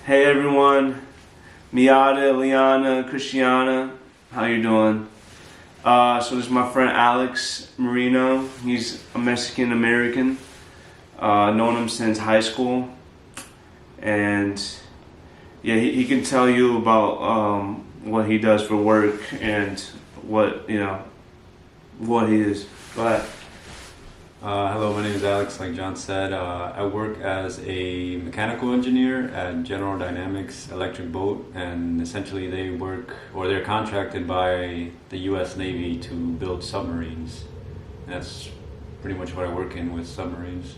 Hey everyone, Miata, Liana, Christiana, how you doing? So this is my friend Alex Marino. He's a Mexican American. Known him since high school, and yeah, he can tell you about what he does for work and what what he is. Go ahead. Hello, my name is Alex. Like John said, I work as a mechanical engineer at General Dynamics Electric Boat, and essentially they're contracted by the U.S. Navy to build submarines. That's pretty much what I work in, with submarines.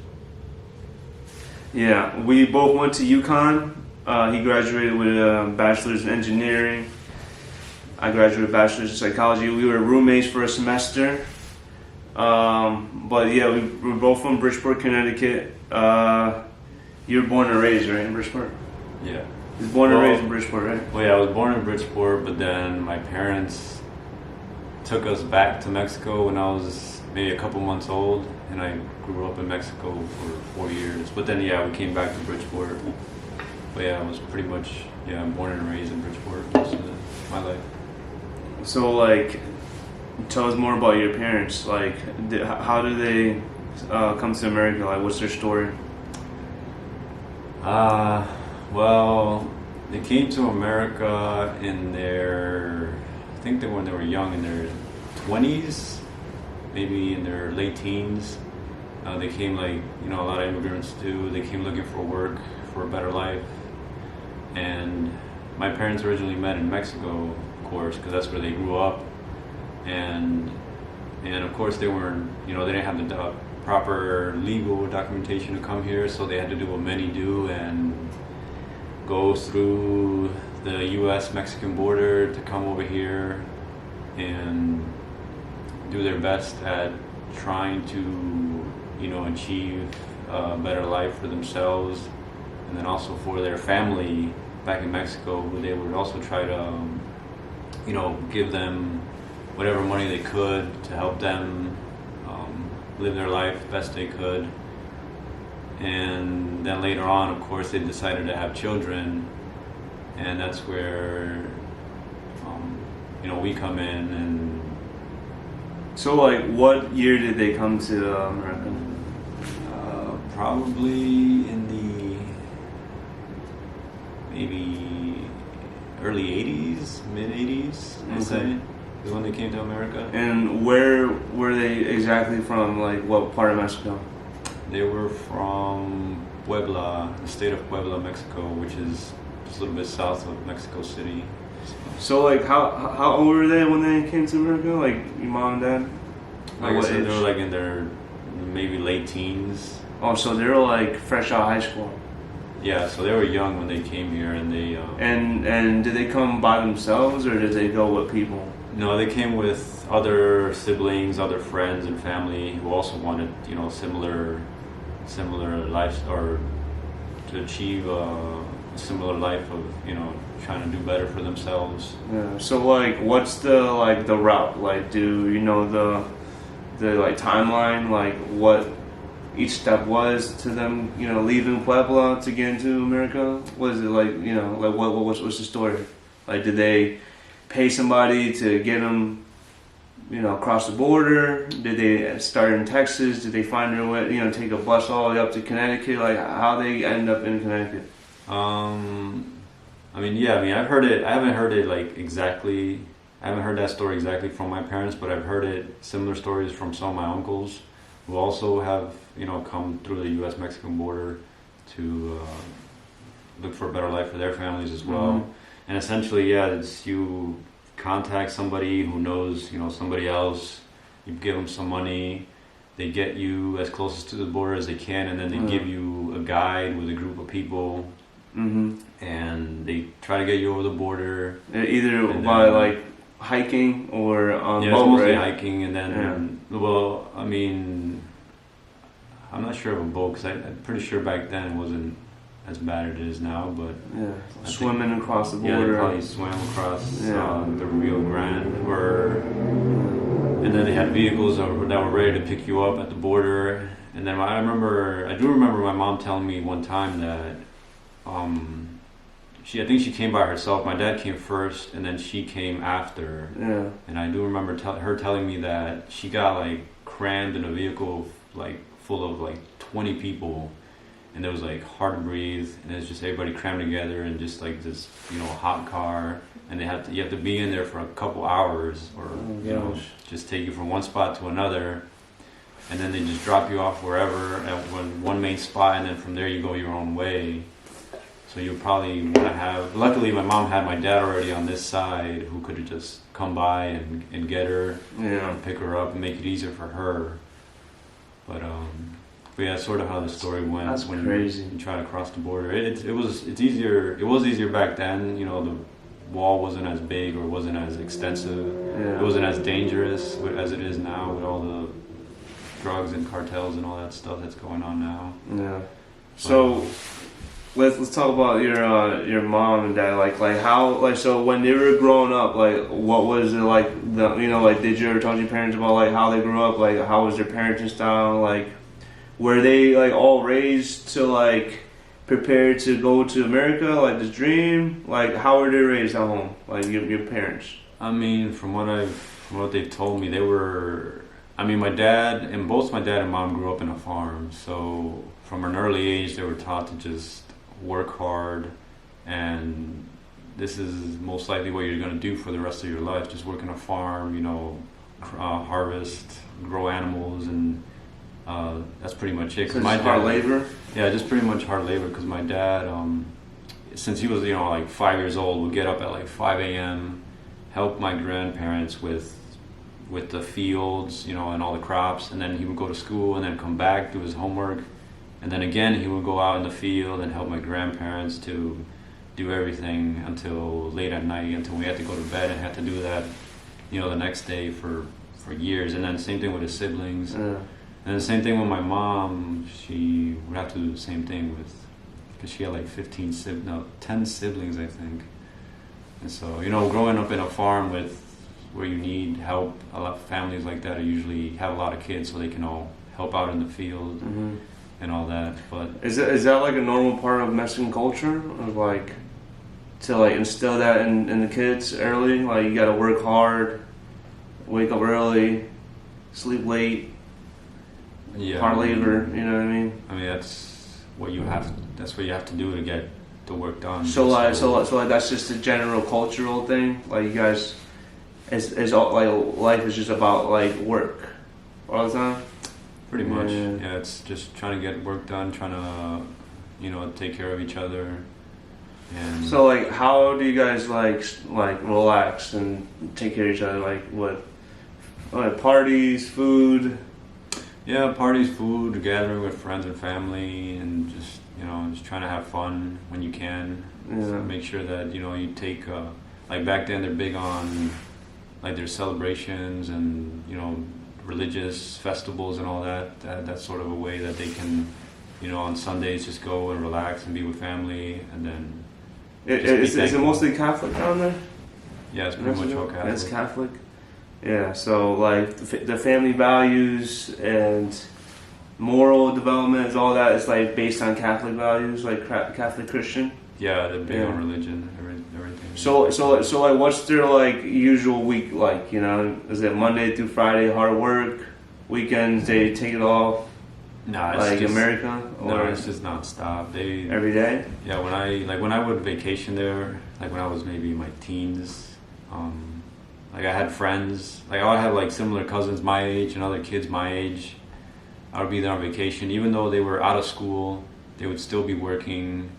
Yeah, we both went to UConn. He graduated with a bachelor's in engineering. I graduated with a bachelor's in psychology. We were roommates for a semester. But yeah, we're both from Bridgeport, Connecticut. You were born and raised, right, in Bridgeport? Yeah. You were born and raised in Bridgeport, right? Well, yeah, I was born in Bridgeport, but then my parents took us back to Mexico when I was maybe a couple months old, and I grew up in Mexico for 4 years. But then, yeah, we came back to Bridgeport. But yeah, I was pretty much, born and raised in Bridgeport most of my life. So, like, tell us more about your parents. Like, how did they come to America? Like, what's their story? Well, they came to America in I think when they were young, in their 20s, maybe in their late teens. They came like, a lot of immigrants do. They came looking for work, for a better life. And my parents originally met in Mexico, of course, because that's where they grew up. And of course they weren't, they didn't have the proper legal documentation to come here, so they had to do what many do and go through the U.S.-Mexican border to come over here and do their best at trying to, achieve a better life for themselves, and then also for their family back in Mexico. They would also try to, give them whatever money they could to help them live their life best they could. And then later on, of course, they decided to have children, and that's where we come in. And So, like, what year did they come to America? Probably in the maybe early 80s, mid 80s, I'd say, is when they came to America. And where were they exactly from? Like, what part of Mexico? They were from Puebla, the state of Puebla, Mexico, which is just a little bit south of Mexico City. So, like, how old were they when they came to America? Like, your mom and dad? Like I said, they were like in their maybe late teens. Oh, so they were like fresh out of high school. Yeah, so they were young when they came here, and they. And did they come by themselves, or did they go with people? No, they came with other siblings, other friends, and family who also wanted, similar life, or to achieve a similar life of, trying to do better for themselves. Yeah. So, like, what's the route? Like, do you know the timeline? Like, what each step was to them, leaving Puebla to get into America? Was it like, what's the story? Like, did they pay somebody to get them, across the border? Did they start in Texas? Did they find their way, take a bus all the way up to Connecticut? Like, how they end up in Connecticut? I've heard it. I haven't heard it exactly. I haven't heard that story exactly from my parents, but I've heard similar stories from some of my uncles who also have, come through the U.S.-Mexican border to look for a better life for their families as well. Mm-hmm. And essentially, it's you contact somebody who knows, somebody else. You give them some money. They get you as close to the border as they can, and then they give you a guide with a group of people. Mm-hmm. And they try to get you over the border. Either by hiking or on boat, mostly right? hiking, and then I'm not sure of a boat, because I'm pretty sure back then it wasn't as bad as it is now, but swimming across the border. Yeah, they probably swam across the Rio Grande, and then they had vehicles that were ready to pick you up at the border. And then I do remember my mom telling me one time that I think she came by herself. My dad came first, and then she came after. Yeah. And I do remember her telling me that she got like crammed in a vehicle like full of like 20 people, and it was like hard to breathe, and it's just everybody crammed together and just like this, you know, hot car, and you have to be in there for a couple hours, or you know, just take you from one spot to another, and then they just drop you off wherever at one main spot, and then from there you go your own way. So you probably want to have. Luckily, my mom had my dad already on this side, who could have just come by and get her, and pick her up and make it easier for her. But yeah, that's sort of how the story went. That's when crazy. you try to cross the border. It's easier. It was easier back then. You know, the wall wasn't as big or wasn't as extensive. Yeah. It wasn't as dangerous as it is now with all the drugs and cartels and all that stuff that's going on now. Yeah. So let's talk about your mom and dad. Like how, like, so when they were growing up, like what was it like? Did you ever talk to your parents about like how they grew up? Like how was their parenting style? Like were they like all raised to like prepare to go to America, like this dream? Like how were they raised at home? Like your parents? I mean, from what they've told me, they were. I mean, my dad and mom grew up in a farm, so from an early age they were taught to just work hard, and this is most likely what you're going to do for the rest of your life. Just work on a farm, you know, harvest, grow animals, and that's pretty much it. Cause my hard labor. Yeah, just pretty much hard labor. Because my dad, since he was like 5 years old, would get up at like 5 a.m., help my grandparents with the fields, you know, and all the crops, and then he would go to school and then come back, do his homework, and then again he would go out in the field and help my grandparents to do everything until late at night, until we had to go to bed, and had to do that, you know, the next day for years. And then same thing with his siblings. Yeah. And the same thing with my mom. She would have to do the same thing because she had like 10 siblings, I think. And so, you know, growing up in a farm where you need help, a lot of families like that usually have a lot of kids, so they can all help out in the field and all that. But is that like a normal part of Mexican culture, of like to like instill that in the kids early? Like you got to work hard, wake up early, sleep late. Yeah, hard labor, you know what I mean? I mean that's what you have to do to get the work done. So that's just a general cultural thing. Like you guys, is all like life is just about like work all the time. Pretty much, yeah. It's just trying to get work done, trying to, you know, take care of each other. And so like, how do you guys like relax and take care of each other? Like what? Like parties, food. Yeah, parties, food, gathering with friends and family, and just, you know, just trying to have fun when you can. Yeah. So make sure that, you know, you take, like back then they're big on, like their celebrations and, you know, religious festivals and all that. That's sort of a way that they can, you know, on Sundays just go and relax and be with family, and then. Is it mostly Catholic down there? Yeah, it's pretty much all Catholic. It's Catholic. Yeah, so like the family values and moral development is all that is like based on Catholic values, like Catholic Christian. Yeah, they're big on religion, everything. So like, what's their like usual week like? You know, is it Monday through Friday hard work? Weekends they take it off? Nah, it's like just, America? Or no, it's just nonstop. Every day? Yeah, when I would vacation there, like when I was maybe in my teens, like I had friends, like I would have like similar cousins my age and other kids my age. I would be there on vacation, even though they were out of school, they would still be working,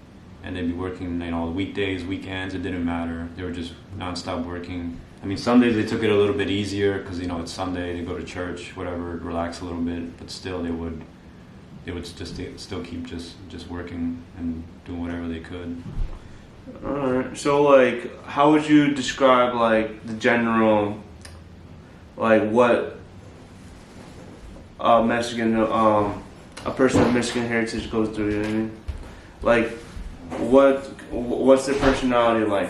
and they'd be working, you know, weekdays, weekends, it didn't matter. They were just nonstop working. I mean, some days they took it a little bit easier because, you know, it's Sunday, they go to church, whatever, relax a little bit, but still they would just still keep just working and doing whatever they could. Alright, so like, how would you describe like the general, like what a Mexican, a person of Mexican heritage goes through? You know what I mean? Like, what's their personality like?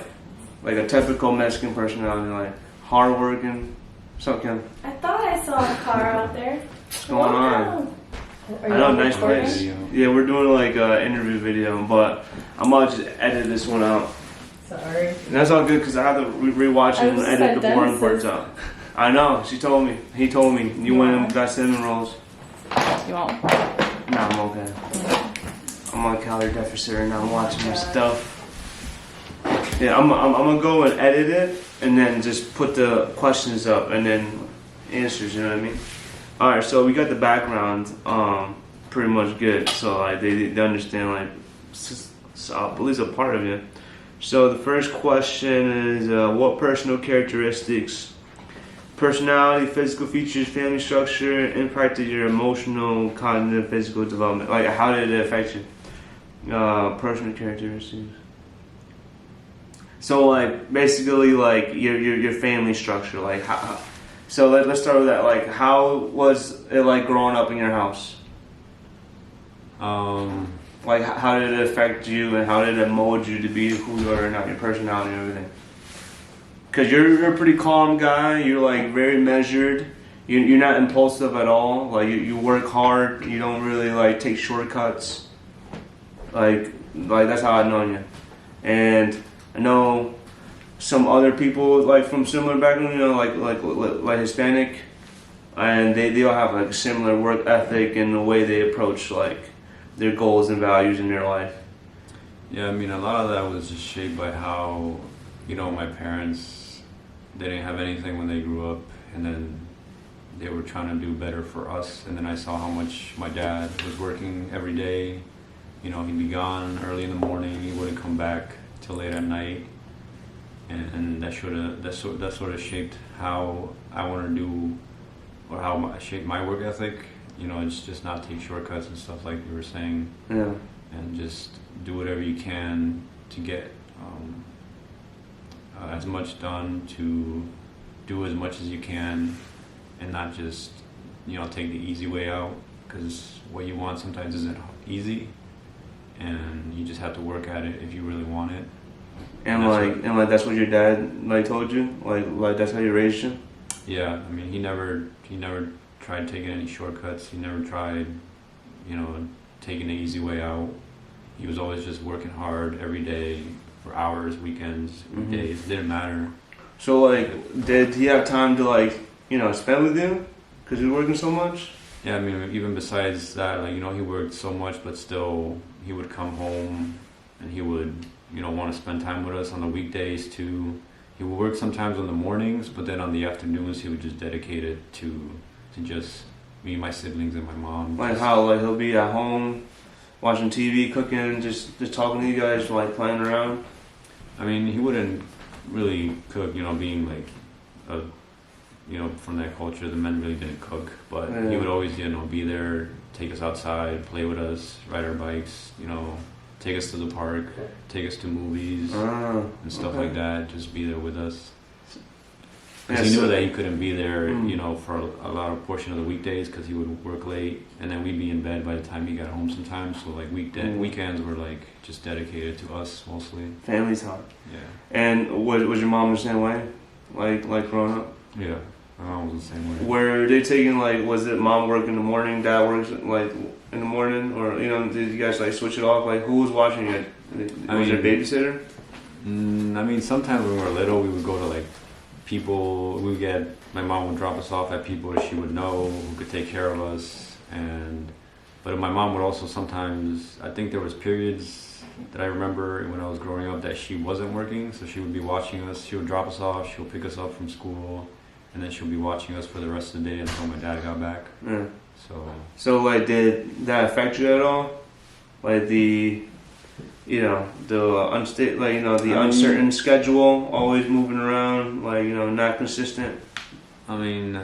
Like a typical Mexican personality, like hardworking, something. I thought I saw a car out there. What's going on? Are I you know, nice recording? place. Yeah, we're doing like an interview video, but I'm about to just edit this one out. Sorry. And that's all good because I have to rewatch I and was edit at the boring dentist. parts out. I know. She told me. He told me. You went and got cinnamon rolls. You won't. Nah, I'm okay. I'm on a calorie deficit right now. I'm watching my stuff. Yeah, I'm gonna go and edit it and then just put the questions up and then answers. You know what I mean? All right. So we got the background pretty much good. So like they understand like at least a part of it. So the first question is what personal characteristics, personality, physical features, family structure impacted your emotional, cognitive, physical development? Like how did it affect you? Personal characteristics. So like basically like your family structure, like how so let's start with that. Like how was it like growing up in your house? Like how did it affect you and how did it mold you to be who you are now, your personality and everything? Because you're a pretty calm guy. You're like very measured. You're not impulsive at all. Like you work hard. You don't really like take shortcuts. Like that's how I've known you. And I know some other people like from similar background. You know, like Hispanic, and they all have like a similar work ethic and the way they approach like their goals and values in their life. Yeah, I mean, a lot of that was just shaped by how, you know, my parents, they didn't have anything when they grew up, and then they were trying to do better for us, and then I saw how much my dad was working every day. You know, he'd be gone early in the morning, he wouldn't come back till late at night, and that sort of shaped how I want to do, or how I shaped my work ethic. You know, it's just not take shortcuts and stuff like you were saying. Yeah. And just do whatever you can to get as much done, to do as much as you can, and not just, you know, take the easy way out, because what you want sometimes isn't easy, and you just have to work at it if you really want it. And that's what your dad like told you, like that's how you raised you. Yeah, I mean, he never tried taking any shortcuts. He never tried, you know, taking the easy way out. He was always just working hard every day for hours, weekends, days. It didn't matter. So like, did he have time to like, you know, spend with you because he was working so much? Yeah, I mean, even besides that, like, you know, he worked so much, but still, he would come home and he would, you know, want to spend time with us on the weekdays too. He would work sometimes on the mornings, but then on the afternoons, he would just dedicate it to just me, my siblings, and my mom. Like how like he'll be at home watching TV, cooking, just talking to you guys, like playing around. I mean, he wouldn't really cook, you know, being like a, you know, from that culture, the men really didn't cook, but he would always, you know, be there, take us outside, play with us, ride our bikes, you know, take us to the park, take us to movies and stuff like that, just be there with us. Because he knew that he couldn't be there, you know, for a lot of portion of the weekdays because he would work late, and then we'd be in bed by the time he got home sometimes. So like weekends were like just dedicated to us mostly. Family time. Yeah. And was your mom the same way, like growing up? Yeah, my mom was the same way. Were they taking like, was it mom work in the morning, dad works like in the morning, or you know, did you guys like switch it off? Like who was watching it? Was there a babysitter? I mean, sometimes when we were little, we would go to like people. My mom would drop us off at people that she would know who could take care of us, but my mom would also sometimes, I think there was periods that I remember when I was growing up that she wasn't working, so she would be watching us. She would drop us off, she'll pick us up from school, and then she'll be watching us for the rest of the day until my dad got back. Yeah. So like, did that affect you at all? Like the uncertain schedule, always moving around, like, you know, not consistent. I mean,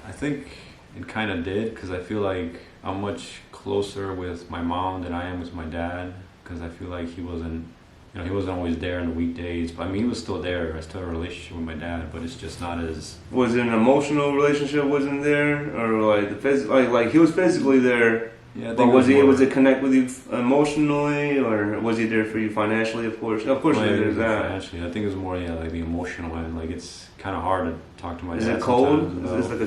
I think it kind of did, because I feel like I'm much closer with my mom than I am with my dad, because I feel like he wasn't always there on the weekdays, but I mean, he was still there. I still have a relationship with my dad, but it's just not as... Was it an emotional relationship wasn't there? Or like like he was physically there, yeah, but was he able to connect with you emotionally, or was he there for you financially? Of course, there's that. Financially, I think it was more like the emotional end. Like, it's kind of hard to talk to my dad. Is it cold? Sometimes, is this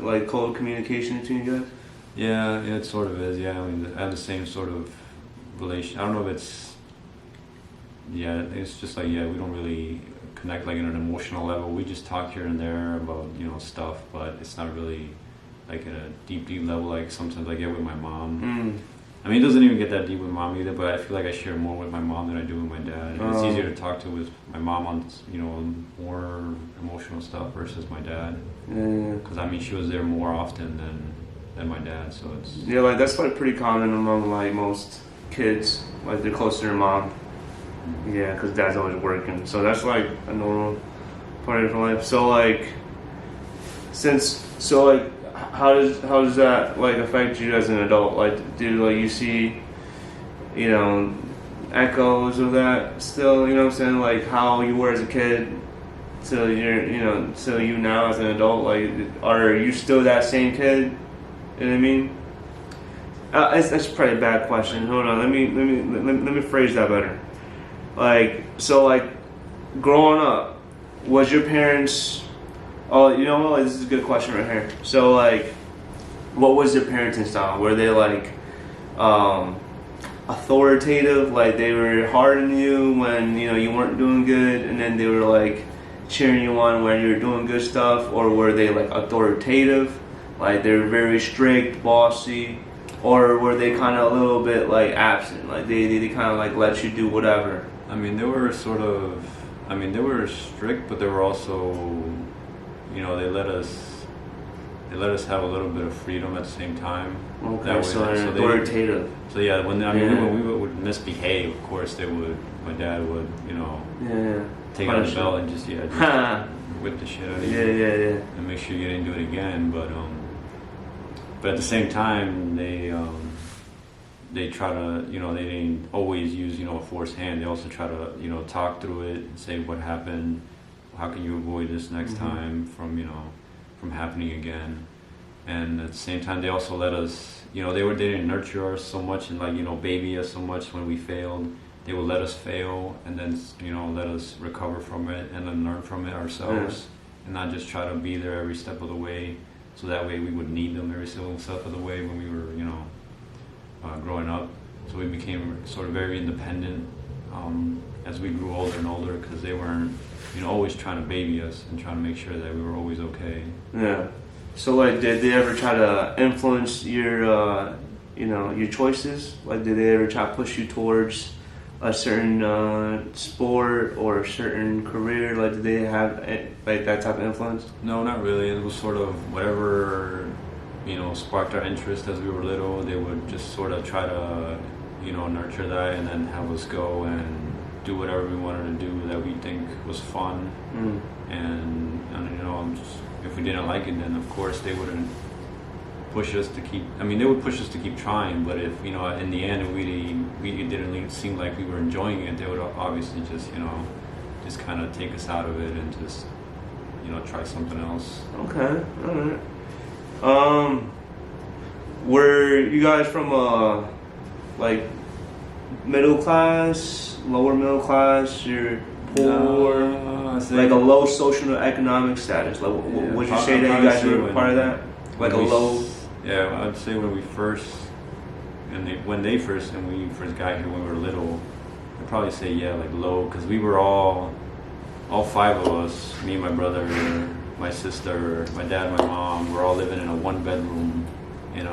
like a cold communication between you guys? Yeah, it sort of is. Yeah, I mean, I have the same sort of relation. I don't know if it's yeah, it's just like, yeah, we don't really connect like in an emotional level. We just talk here and there about, you know, stuff, but it's not really like at a deep level like sometimes I get with my mom. Mm. I mean, it doesn't even get that deep with mom either, but I feel like I share more with my mom than I do with my dad. And it's easier to talk to with my mom on, you know, more emotional stuff versus my dad. Yeah. Because I mean, she was there more often than my dad, so it's... Yeah, like that's like pretty common among like most kids. Like they're close to their mom. Yeah, because dad's always working. So that's like a normal part of their life. So like, how does that like affect you as an adult? Like, do like you see, you know, echoes of that still? You know what I'm saying? Like how you were as a kid to you now as an adult. Like, are you still that same kid? You know what I mean? That's probably a bad question. Hold on, let me phrase that better. Like, so like, growing up, was your parents? Oh, you know what? This is a good question right here. So like, what was your parenting style? Were they like authoritative? Like they were hard on you when you weren't doing good, and then they were like cheering you on when you were doing good stuff, or were they like authoritative? Like they were very strict, bossy. Or were they kind of a little bit like absent? Like they kind of like let you do whatever? I mean, they were they were strict, but they were also, they let us have a little bit of freedom at the same time. Okay, so they're authoritative. So yeah, when we would misbehave, of course my dad would, take out the belt and just whip the shit out of you. Yeah. And make sure you didn't do it again, but at the same time, they try to, they didn't always use, a forced hand. They also try to, talk through it and say what happened, how can you avoid this next time from happening again. And at the same time, they also let us, they didn't nurture us so much and baby us so much when we failed. They would let us fail and then, let us recover from it and then learn from it ourselves and not just try to be there every step of the way. So that way we would need them every single step of the way when we were, growing up. So we became sort of very independent as we grew older and older because they weren't, always trying to baby us and trying to make sure that we were always okay. Yeah. So like, did they ever try to influence your, your choices? Like, did they ever try to push you towards a certain sport or a certain career? Like, did they have like that type of influence? No, not really. It was sort of whatever, sparked our interest as we were little. They would just sort of try to, nurture that and then have us go and do whatever we wanted to do that we think was fun. And if we didn't like it, then of course they wouldn't push us to keep. I mean, they would push us to keep trying, but if in the end it didn't seem like we were enjoying it, they would obviously just kind of take us out of it and just try something else. Okay, all right. Were you guys from like middle class, lower middle class? You're poor, like a low social economic status. Like, would you say that you guys were part of that? Like a low. Yeah, I'd say when we first got here when we were little, I'd probably say like low, because we were all five of us, me, my brother, my sister, my dad, my mom, we're all living in a one-bedroom in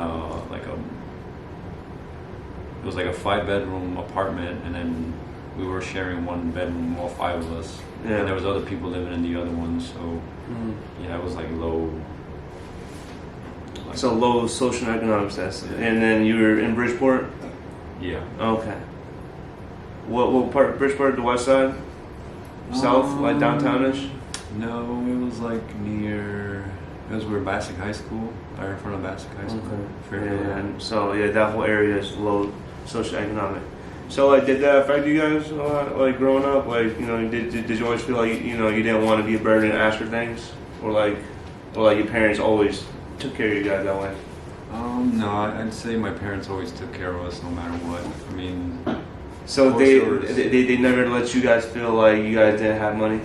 it was like a 5-bedroom apartment, and then we were sharing one bedroom, all five of us. Yeah. And there was other people living in the other one, so yeah, it was like low. So low social economic status. And then you were in Bridgeport? Yeah. Okay. What part of Bridgeport? The west side? South? Like downtownish? No, it was like it was where Bassick High School, right in front of Bassick High School. Okay. Fairfield. Yeah, and so that whole area is low socioeconomic. So like, did that affect you guys a lot? Like growing up, like did you always feel like you didn't want to be a burden and ask for things, or like your parents always took care of you guys that way? No, I'd say my parents always took care of us no matter what. I mean, so they never let you guys feel like you guys didn't have money?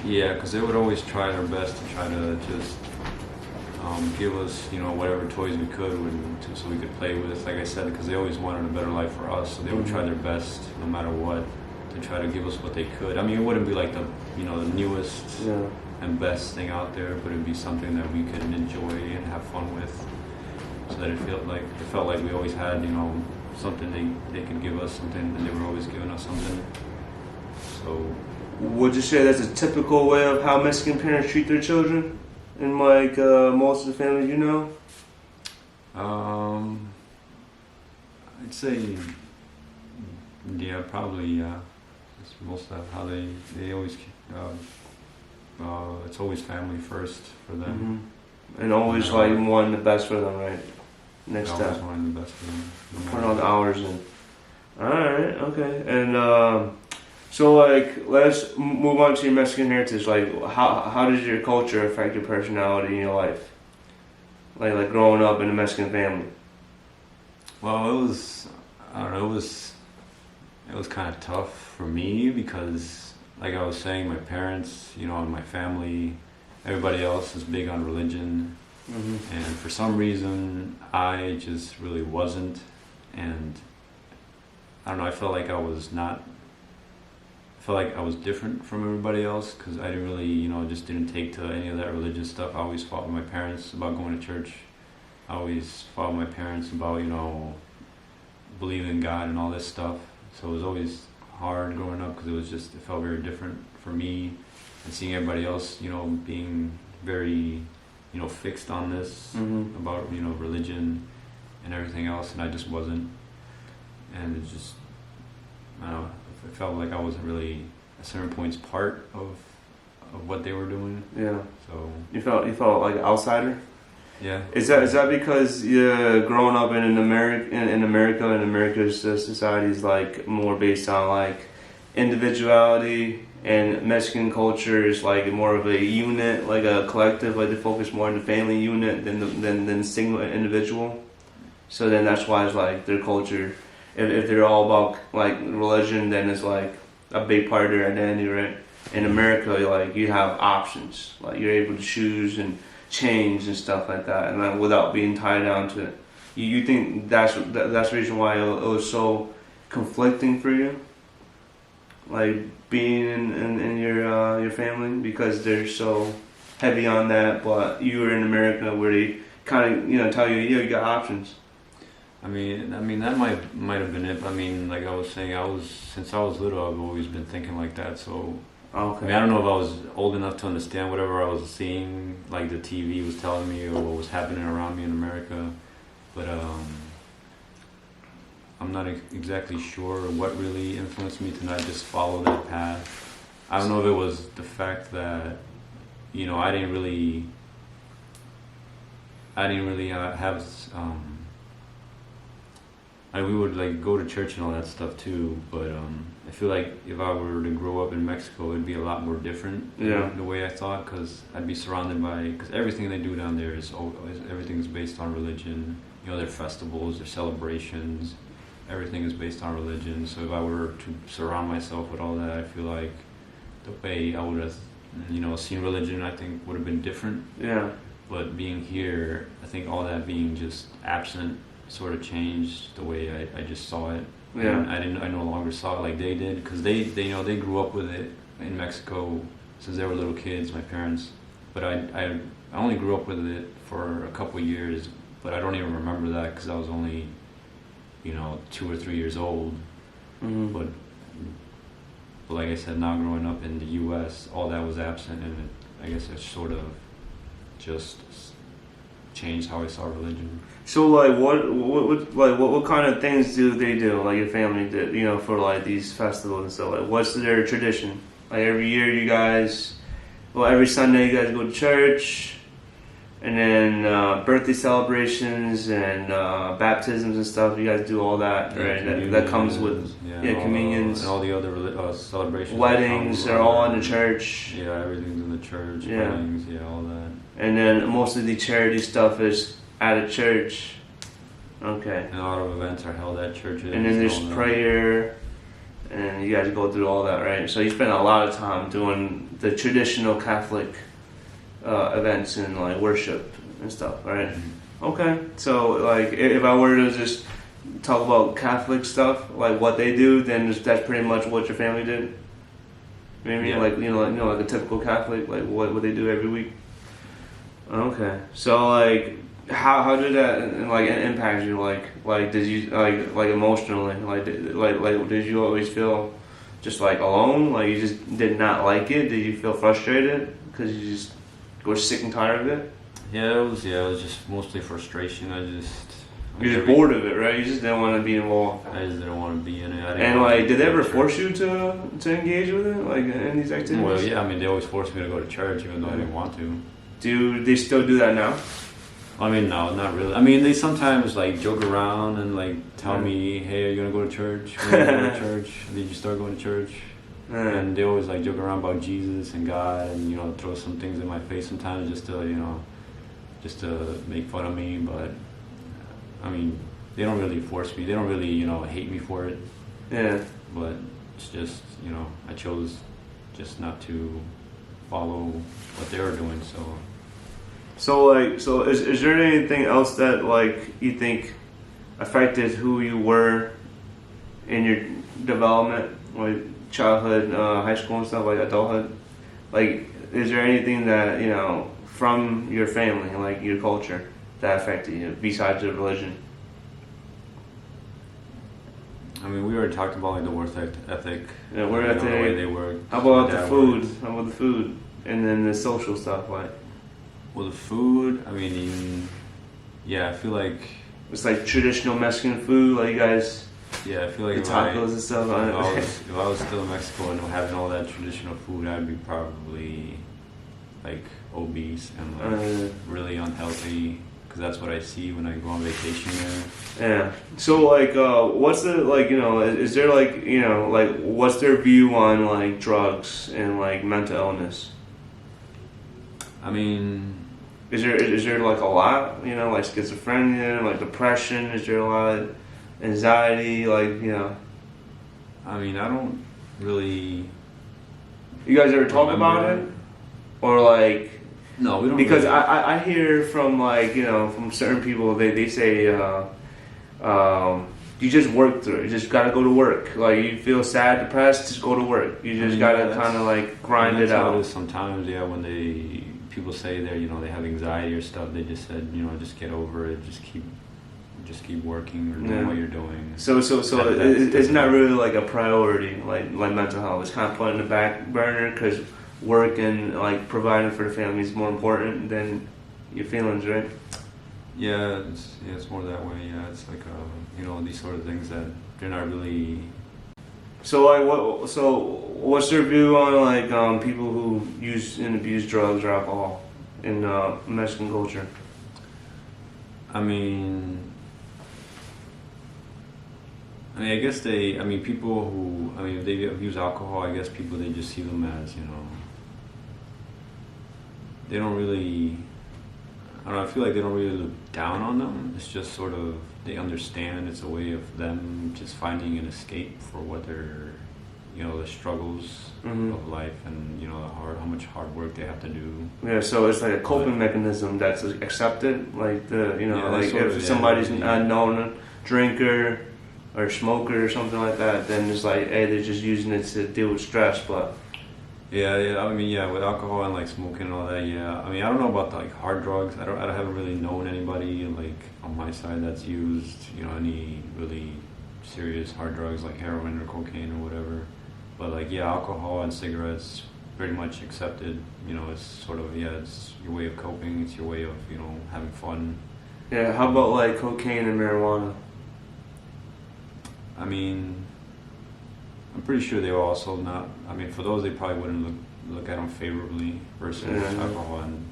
Yeah, because they would always try their best to try to just give us, whatever toys we could so we could play with. Like I said, because they always wanted a better life for us, so they would try their best no matter what. to try to give us what they could. I mean, it wouldn't be like the the newest Yeah. and best thing out there, but it'd be something that we could enjoy and have fun with, so that it felt like we always had something they could give us something, and they were always giving us something. So Would you say that's a typical way of how Mexican parents treat their children in like most of the families you know? I'd say, yeah, probably, yeah. It's most of how they always, it's always family first for them. Mm-hmm. And always like wanting the best for them, right? Next Always step. wanting the best for them. No Put matter all the what. hours in. Alright, okay. And so like let's move on to your Mexican heritage. Like how does your culture affect your personality in your life? Like growing up in a Mexican family. Well, it was, I don't know, it was kind of tough for me because, like I was saying, my parents, and my family, everybody else is big on religion. Mm-hmm. And for some reason, I just really wasn't. And I don't know, I felt like I was different from everybody else because I didn't really, just didn't take to any of that religious stuff. I always fought with my parents about going to church. I always fought with my parents about, believing in God and all this stuff. So it was always hard growing up because it felt very different for me. And seeing everybody else, being very, fixed on this Mm-hmm. about, religion and everything else, and I just wasn't. And it just, I don't know, it felt like I wasn't really, at certain points, part of what they were doing. Yeah. So, You felt like an outsider? yeah. Is that because you're growing up in America and America's society is like more based on like individuality, and Mexican culture is like more of a unit, like a collective, like they focus more on the family unit than single individual. So then that's why it's like their culture. If they're all about like religion, then it's like a big part of their identity, right? In America, like you have options, like you're able to choose and change and stuff like that, and like without being tied down to it. You think that's the reason why it was so conflicting for you, like being in your family, because they're so heavy on that, but you were in America where they kind of tell you, yeah, you got options. I mean that might have been it. But I mean, like I was saying, since I was little, I've always been thinking like that. So Okay. I mean, I don't know if I was old enough to understand whatever I was seeing, like the TV was telling me, or what was happening around me in America. But I'm not exactly sure what really influenced me to not just follow that path. I don't know if it was the fact that I didn't really have. We would like go to church and all that stuff too, but I feel like if I were to grow up in Mexico, it'd be a lot more different. Yeah. The way I thought, because I'd be surrounded by, because everything they do down there everything's based on religion. Their festivals, their celebrations, everything is based on religion. So if I were to surround myself with all that, I feel like the way I would have, seen religion, I think would have been different. Yeah. But being here, I think all that being just absent sort of changed the way I just saw it. Yeah. And I no longer saw it like they did, because they grew up with it in Mexico since they were little kids, my parents. But I only grew up with it for a couple of years, but I don't even remember that because I was only 2 or 3 years old. Mm-hmm. But like I said, now growing up in the U.S., all that was absent, and I guess it sort of just changed how I saw religion. So like what kind of things do they do, like your family did, for like these festivals and stuff? Like what's their tradition? Like every year you guys, every Sunday you guys go to church, and then birthday celebrations and baptisms and stuff. You guys do all that, right? That comes with communions and all the other celebrations. Weddings are all in the church. Yeah, everything's in the church. Yeah. Weddings, all that. And then most of the charity stuff is at a church. Okay. And a lot of events are held at churches. And then there's all that. prayer, and you guys go through all that, right? So you spend a lot of time doing the traditional Catholic events and like worship and stuff, right? Mm-hmm. Okay. So like if I were to just talk about Catholic stuff, like what they do, then that's pretty much what your family did. You know what I mean? Yeah. Like like a typical Catholic, like what they do every week. Okay, so like, how did that like impact you? Like did you like emotionally? Like did you always feel just like alone? Like you just did not like it? Did you feel frustrated because you just were sick and tired of it? Yeah, it was just mostly frustration. You're just bored of it, right? You just didn't want to be involved. I just didn't want to be in it. I didn't And want like, to did they go ever to force church. you to engage with it, like in these activities? Well, yeah, I mean, they always forced me to go to church, even though I didn't want to. Do they still do that now? I mean, no, not really. I mean, they sometimes like joke around and like tell Yeah. me, "Hey, are you gonna go to church? When are you gonna go to church? Did you start going to church?" And they always like joke around about Jesus and God, and throw some things in my face sometimes just to make fun of me. But I mean, they don't really force me. They don't really hate me for it. Yeah. But it's just I chose just not to follow what they were doing. So is there anything else that like you think affected who you were in your development, like childhood, high school and stuff, like adulthood? Like, is there anything that from your family, like your culture, that affected you besides your religion? I mean, we already talked about like the work ethic. Yeah, work the way ethic. they work. How about the that food? worked. How about the food? And then the social stuff, like Well, the food. I mean, yeah, I feel like it's like traditional Mexican food, like you guys, I feel like the if I tacos and stuff. if I was still in Mexico and having all that traditional food, I'd be probably like obese and like really unhealthy because that's what I see when I go on vacation there. Yeah. So like, what's the like? Is there like like what's their view on like drugs and like mental illness? I mean, Is there like a lot? Like schizophrenia, like depression. Is there a lot of anxiety? Like I mean, I don't really. you guys ever talk about remember- it, or like? No, we don't. Because really, I hear from like from certain people they say you just work through it. You just gotta go to work. Like you feel sad, depressed, just go to work. You just gotta that's- kind of like grind it that's how out. is sometimes, yeah, when people say they're they have anxiety or stuff, they just said just get over it, just keep working or doing Yeah. what you're doing. So it's not really like a priority like mental health. It's kind of put in the back burner because work and like providing for the family is more important than your feelings, right? Yeah, it's more that way. Yeah, it's like these sort of things that they're not really. So like what's your view on like people who use and abuse drugs or alcohol in Mexican culture? I mean, I guess people who, if they abuse alcohol, I guess they just see them as, they don't really, I don't know, I feel like they don't really look down on them. It's just sort of, they understand it's a way of them just finding an escape for what they're, the struggles of life and, how much hard work they have to do. Yeah, so it's like a coping mechanism that's accepted. Like like sort if of, somebody's yeah. a known drinker or smoker or something like that, then it's like, hey, they're just using it to deal with stress. But Yeah, with alcohol and like smoking and all that, yeah. I don't know about like hard drugs. I haven't really known anybody like on my side that's used, any really serious hard drugs like heroin or cocaine or whatever. But like, yeah, alcohol and cigarettes pretty much accepted. It's sort of, it's your way of coping. It's your way of, having fun. yeah, how about like cocaine and marijuana? I'm pretty sure they were also not. For those they probably wouldn't look at them favorably versus Yeah. alcohol and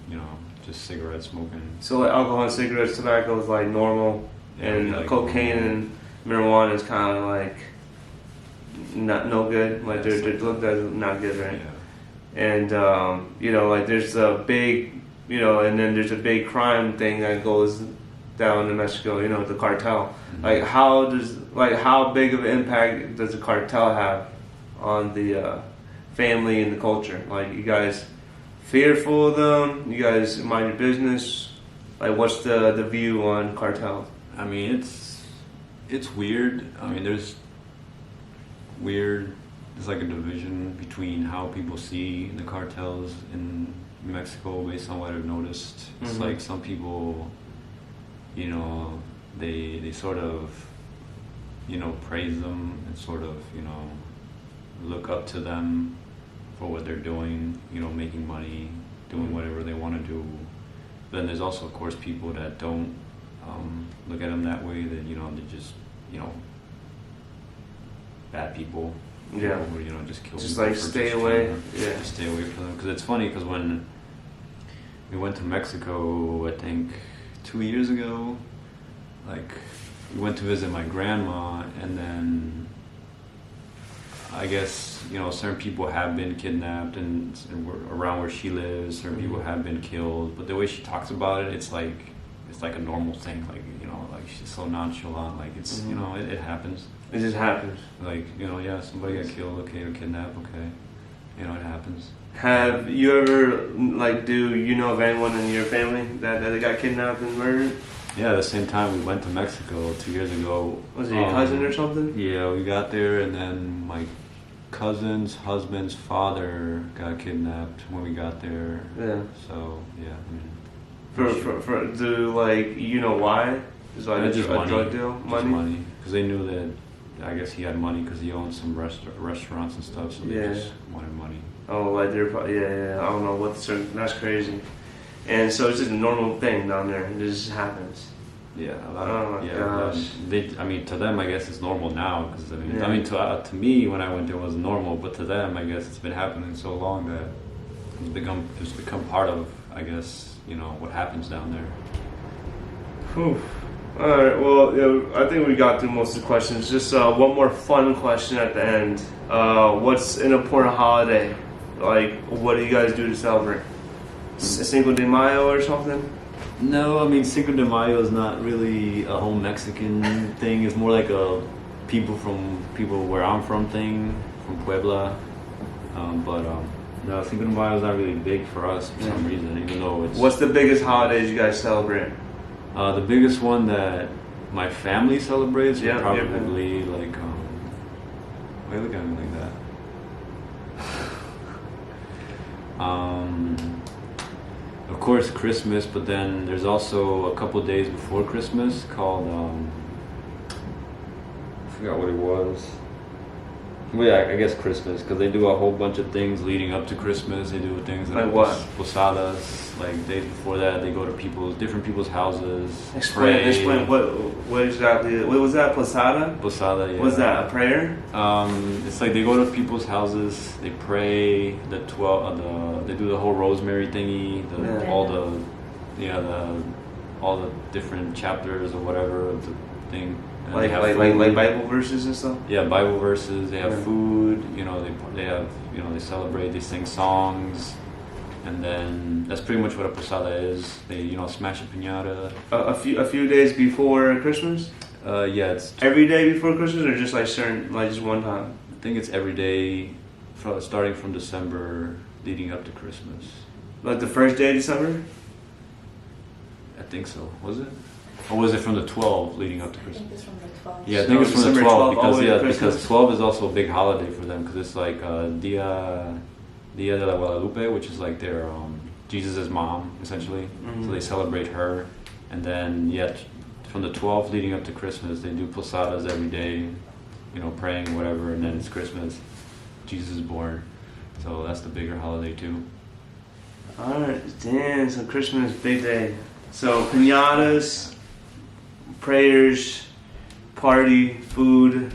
just cigarette smoking. So like alcohol and cigarettes, tobacco is like normal, Yeah, and like cocaine normal. and marijuana is kind of like no good. Like Yeah, they're looked at as not good, right? Yeah. And like there's a big, and then there's a big crime thing that goes down in Mexico. The cartel. Mm-hmm. Like how big of an impact does the cartel have on the family and the culture? Like you guys fearful of them? You guys mind your business? Like what's the view on cartels? It's weird. I mean, there's like a division between how people see the cartels in Mexico based on what I've noticed. It's Mhm. like some people, you know, they sort of, you know, praise them and sort of, you know, look up to them for what they're doing, you know, making money, doing whatever they want to do. But then there's also, of course, people that don't look at them that way, that, you know, they're just, you know, bad people. Yeah. Or, you know, just kill Just people like for stay just away. trying to- Yeah. stay away from them. Because it's funny, because when we went to Mexico, I think 2 years ago, like, we went to visit my grandma, and then I guess, you know, certain people have been kidnapped and around where she lives, certain people have been killed, but the way she talks about it, it's like a normal thing, like, you know, like she's so nonchalant, like it's, you know, it happens. It just happens. Like, you know, yeah, somebody got killed, okay, or kidnapped, okay. You know, it happens. Have you ever, like, do you know of anyone in your family that got kidnapped and murdered? Yeah, the same time we went to Mexico 2 years ago. Was it your cousin or something? Yeah, we got there, and then my cousin's husband's father got kidnapped when we got there. Yeah. So, yeah, I mean... For do, like, you know why? Is like just a money. drug deal? Just money. Because they knew that, I guess he had money because he owned some restaurants and stuff, so they Yeah. just wanted money. Oh, like they're probably, yeah. I don't know what that's crazy. And so it's just a normal thing down there. It just happens. Yeah, a lot Oh my gosh. I mean, to them, I guess it's normal now. Because Yeah. I mean, to me, when I went there, it was normal. But to them, I guess it's been happening so long that it's become part of, I guess, you know, what happens down there. Whew. All right. Well, I think we got through most of the questions. Just one more fun question at the end. What's an important holiday? Like, what do you guys do to celebrate? Cinco de Mayo or something? No, I mean, Cinco de Mayo is not really a whole Mexican thing. It's more like a people where I'm from thing, from Puebla. No, Cinco de Mayo is not really big for us for some reason, even though it's... What's the biggest holidays you guys celebrate? The biggest one that my family celebrates Yeah, is probably like... why are you looking at me like that? Of course, Christmas, but then there's also a couple days before Christmas called, I forgot what it was. Well, yeah, I guess Christmas, because they do a whole bunch of things leading up to Christmas. They do things Like what? Posadas, like days before that, they go to different people's houses. Explain what exactly, what was that, Posada? Posada, yeah. Was that a prayer? It's like they go to people's houses, they pray, they do the whole rosemary thingy, all the different chapters or whatever of the thing. And Like they have like Bible verses and stuff? yeah, Bible verses. They have Yeah. food. You know, they have, you know, they celebrate. They sing songs, and then that's pretty much what a posada is. They, you know, smash a piñata. A few days before Christmas? Yeah, it's. Every day before Christmas, or just like certain, like just one time? I think it's every day, starting from December, leading up to Christmas. Like the first day of December? I think so. Was it? Or was it from the 12 leading up to I think Christmas? it's from the 12th. Yeah, I So think it's from the December 12 12th all the way to because Christmas? 12 is also a big holiday for them because it's like Dia de la Guadalupe, which is like their Jesus' mom essentially. Mhm. So they celebrate her, and then from the 12th leading up to Christmas, they do posadas every day, you know, praying whatever, and then it's Christmas. Jesus is born, so that's the bigger holiday too. Alright, damn, so Christmas, big day. So piñatas, prayers, party, food,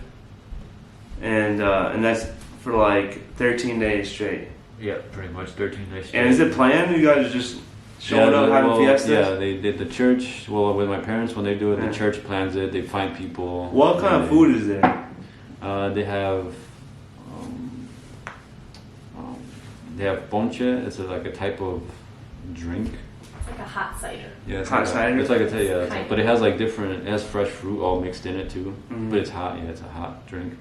and that's for like 13 days straight. Yeah, pretty much 13 days. And is it planned? You guys are just showing up, having fiestas? Yeah, they did the church. Well, with my parents, when they do it, Yeah. the church plans it. They find people. What kind and of food is there? They have. They have ponche. It's like a type of drink. It's like a hot cider. Yeah, it's Hot like cider? It's like a Kind but it has like different. It has fresh fruit all mixed in it too. Mhm. But it's hot. Yeah, it's a hot drink.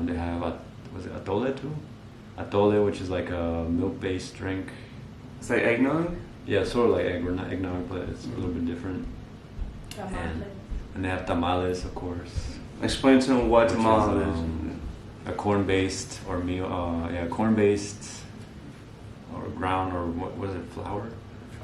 They have was it atole too? Atole, which is like a milk-based drink. It's like eggnog? Yeah, sort of like eggnog, but it's a little bit different. Guacamole. And they have tamales, of course. Explain to them what Which is, tamale is. A corn-based or meal, corn-based or ground or what was it, flour?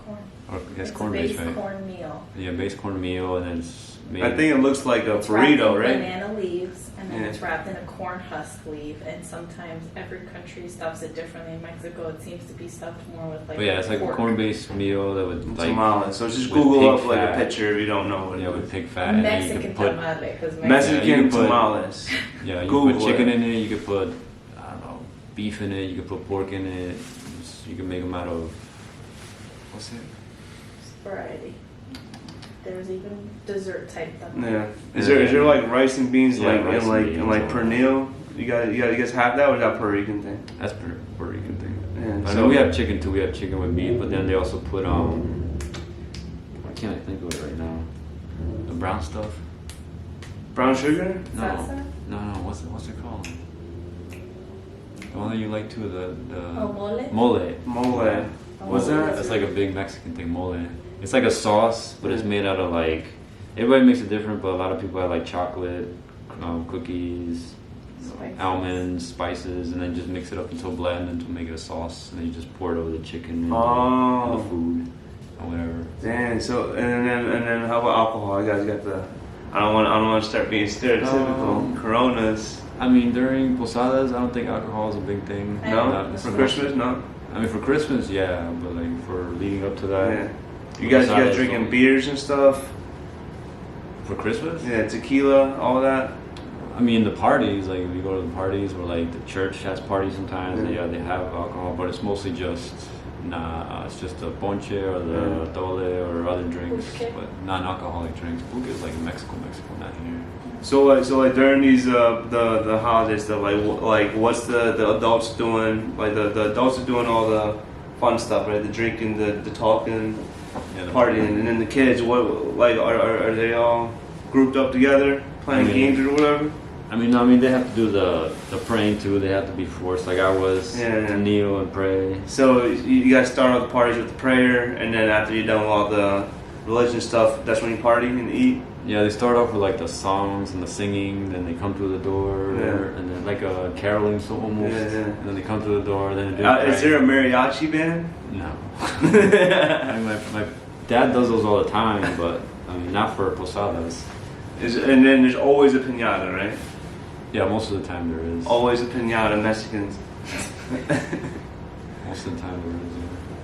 Corn. Or yes, It's corn-based, base right? corn meal. Yeah, base corn meal, and then it's made. I think it looks like a It's wrapped burrito, in right? Banana leaves, and then Yeah. it's wrapped in a corn husk leaf. And sometimes every country stuffs it differently. In Mexico, it seems to be stuffed more with like. But yeah, it's like a pork. corn-based meal that would like Tamale. So just with Google pig up like a fat. picture if you don't know what it yeah is. with pig fat, and then you Mexican could put tamale, because Mexican Yeah, you can put- tamales. yeah you Google could put chicken it. in it. You could put I don't know beef in it. You could put pork in it. You can make them out of what's it? variety. There's even dessert type tamale. Yeah. Is there like rice and beans Yeah, like rice in like and in like beans, pernil? You guys have that or is that Puerto Rican thing? That's Puerto Rican thing. Yeah. I So mean, we have chicken too. We have chicken with meat, but then they also put I can't think of it right now. The brown stuff. brown sugar? No, Salsa? no. What's it called? The one that you like too. The Oh, mole? mole. Mole. What's that? That's like a big Mexican thing, mole. It's like a sauce, but it's made out of like. Everybody makes it different, but a lot of people have like chocolate, cookies, Spices. almonds, spices, and then just mix it up into a blend and to make it a sauce. And then you just pour it over the chicken and Oh. the food or whatever. Damn. So and then how about alcohol? You guys got the. I don't want to start being stereotypical. Coronas. I mean, during posadas, I don't think alcohol is a big thing. No. Not- For Christmas, no. I mean, for Christmas, yeah, but like for leading up to that. Yeah. You guys Posadas drinking don't- beers and stuff? For Christmas? Yeah, tequila, all that. I mean, the parties, like if you go to the parties where like the church has parties sometimes, Yeah. yeah, they have alcohol, but it's mostly just, it's just the ponche or the Yeah. tole or other drinks, Pulque. but non-alcoholic drinks. Pulque is like Mexico, not here. So like during these the holiday stuff, like what's the adults doing? Like the adults are doing all the fun stuff, right? The drinking, the talking, Yeah, the partying, and then the kids. What like are they all grouped up together playing I mean- games or whatever? I mean, they have to do the praying too. They have to be forced, like I was, Yeah. to kneel and pray. So you guys start off the parties with the prayer, and then after you're done with all the religion stuff, that's when you party and eat. Yeah, they start off with like the songs and the singing, then they come through the door, Yeah. and then like a caroling so almost, Yeah, yeah. and then they come through the door, then they do Is there a mariachi band? No. I mean, my dad does those all the time, but I mean, not for posadas. And then there's always a piñata, right? Yeah, most of the time there is. Always a piñata, Mexicans. Most of the time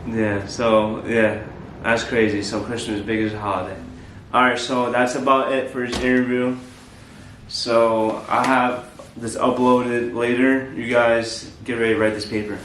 there is. Yeah, so yeah, that's crazy. So Christmas is big as a holiday. Alright, so that's about it for this interview. So I have this uploaded later. You guys get ready to write this paper.